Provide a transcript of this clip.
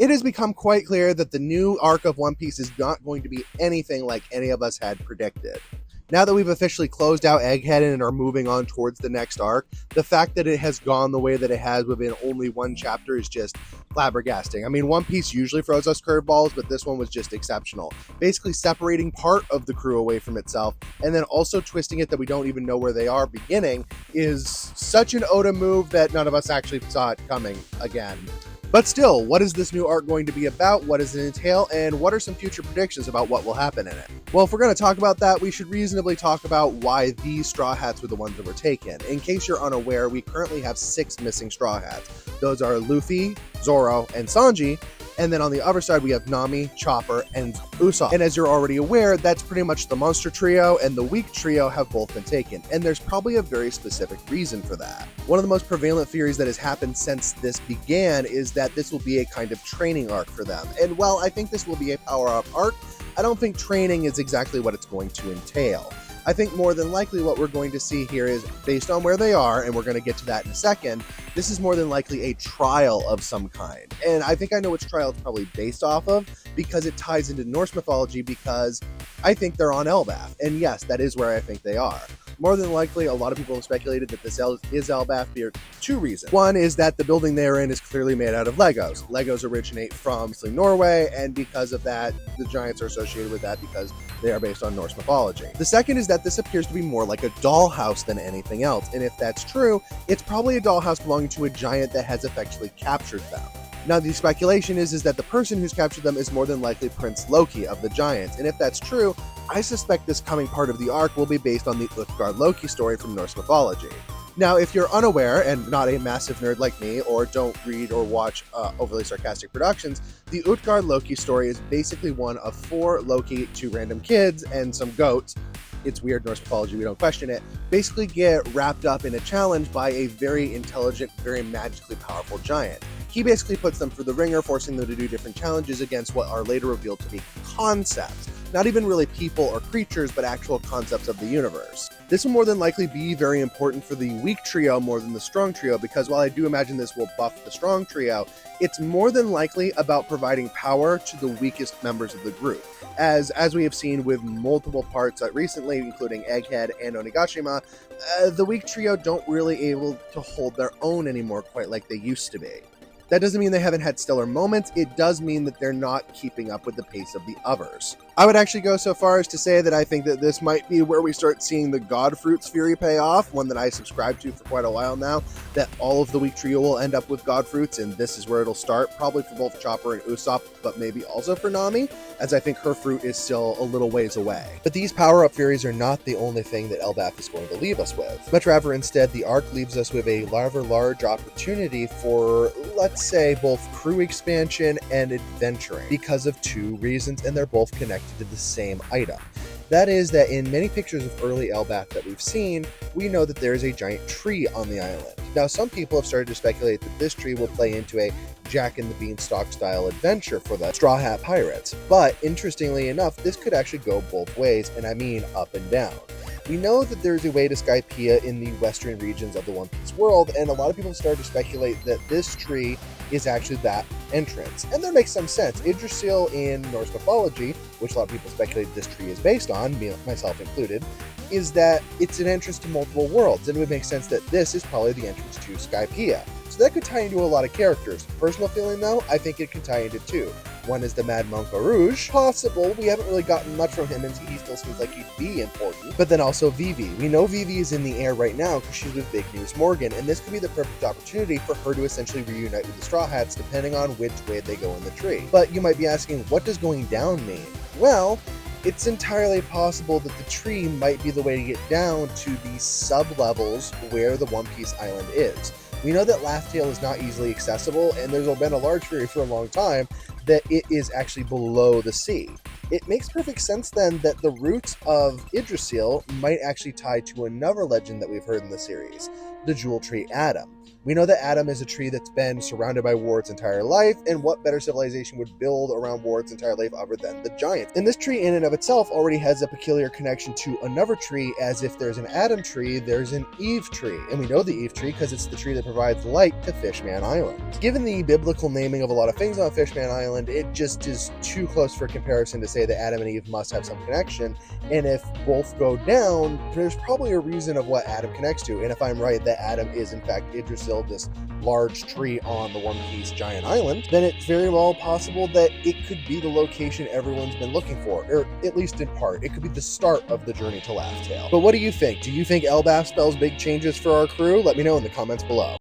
It has become quite clear that the new arc of One Piece is not going to be anything like any of us had predicted. Now that we've officially closed out Egghead and are moving on towards the next arc, the fact that it has gone the way that it has within only one chapter is just flabbergasting. I mean, One Piece usually throws us curveballs, but this one was just exceptional. Basically separating part of the crew away from itself, and then also twisting it that we don't even know where they are beginning is such an Oda move that none of us actually saw it coming again. But still, what is this new arc going to be about? What does it entail? And what are some future predictions about what will happen in it? Well, if we're going to talk about that, we should reasonably talk about why these Straw Hats were the ones that were taken. In case you're unaware, we currently have 6 missing Straw Hats. Those are Luffy, Zoro, and Sanji. And then on the other side, we have Nami, Chopper, and Usopp. And as you're already aware, that's pretty much the Monster Trio and the Weak Trio have both been taken. And there's probably a very specific reason for that. One of the most prevalent theories that has happened since this began is that this will be a kind of training arc for them. And while I think this will be a power-up arc, I don't think training is exactly what it's going to entail. I think more than likely what we're going to see here is, based on where they are, and we're going to get to that in a second, this is more than likely a trial of some kind. And I think I know which trial it's probably based off of, because it ties into Norse mythology, because I think they're on Elbaf. And yes, that is where I think they are. More than likely, a lot of people have speculated that this is Elbaf for 2 reasons. One is that the building they're in is clearly made out of Legos. Legos originate from Norway, and because of that, the giants are associated with that because they are based on Norse mythology. The second is that this appears to be more like a dollhouse than anything else, and if that's true, it's probably a dollhouse belonging to a giant that has effectively captured them. Now, the speculation is that the person who's captured them is more than likely Prince Loki of the Giants, and if that's true, I suspect this coming part of the arc will be based on the Utgard Loki story from Norse mythology. Now, if you're unaware and not a massive nerd like me, or don't read or watch overly sarcastic productions, the Utgard Loki story is basically one of 4 Loki, 2 random kids, and some goats. It's weird Norse mythology, we don't question it, basically get wrapped up in a challenge by a very intelligent, very magically powerful giant. He basically puts them through the ringer, forcing them to do different challenges against what are later revealed to be concepts. Not even really people or creatures, but actual concepts of the universe. This will more than likely be very important for the weak trio more than the strong trio, because while I do imagine this will buff the strong trio, it's more than likely about providing power to the weakest members of the group. As we have seen with multiple parts recently, including Egghead and Onigashima, the weak trio don't really able to hold their own anymore quite like they used to be. That doesn't mean they haven't had stellar moments, it does mean that they're not keeping up with the pace of the others. I would actually go so far as to say that I think that this might be where we start seeing the God Fruits theory pay off, one that I subscribe to for quite a while now, that all of the weak trio will end up with God Fruits, and this is where it'll start, probably for both Chopper and Usopp, but maybe also for Nami, as I think her fruit is still a little ways away. But these power-up theories are not the only thing that Elbaf is going to leave us with. Much rather, instead, the arc leaves us with a rather large opportunity for, let's say, both crew expansion and adventuring, because of 2 reasons, and they're both connected to the same item. That is that in many pictures of early Elbaf that we've seen, we know that there is a giant tree on the island. Now, some people have started to speculate that this tree will play into a Jack and the Beanstalk style adventure for the Straw Hat Pirates, but interestingly enough, this could actually go both ways, and I mean up and down. We know that there's a way to Skypiea in the western regions of the One Piece world, and a lot of people started to speculate that this tree is actually that entrance. And that makes some sense. Yggdrasil in Norse mythology, which a lot of people speculate this tree is based on, me, myself included, is that it's an entrance to multiple worlds, and it would make sense that this is probably the entrance to Skypiea. So that could tie into a lot of characters. Personal feeling though, I think it can tie into 2. One is the Mad Monk Rouge, possible, we haven't really gotten much from him and he still seems like he'd be important. But then also Vivi. We know Vivi is in the air right now because she's with Big News Morgan, and this could be the perfect opportunity for her to essentially reunite with the Straw Hats depending on which way they go in the tree. But you might be asking, what does going down mean? Well, it's entirely possible that the tree might be the way to get down to the sub-levels where the One Piece island is. We know that Laugh Tale is not easily accessible, and there's been a large theory for a long time that it is actually below the sea. It makes perfect sense then that the roots of Yggdrasil might actually tie to another legend that we've heard in the series, the Jewel Tree Adam. We know that Adam is a tree that's been surrounded by war its entire life, and what better civilization would build around war its entire life other than the giants? And this tree in and of itself already has a peculiar connection to another tree, as if there's an Adam tree, there's an Eve tree. And we know the Eve tree because it's the tree that provides light to Fishman Island. Given the biblical naming of a lot of things on Fishman Island, it just is too close for comparison to say that Adam and Eve must have some connection. And if both go down, there's probably a reason of what Adam connects to. And if I'm right that Adam is in fact Yggdrasil, this large tree on the One Piece giant island, then it's very well possible that it could be the location everyone's been looking for, or at least in part. It could be the start of the journey to Laugh Tale. But what do you think? Do you think Elbaf spells big changes for our crew? Let me know in the comments below.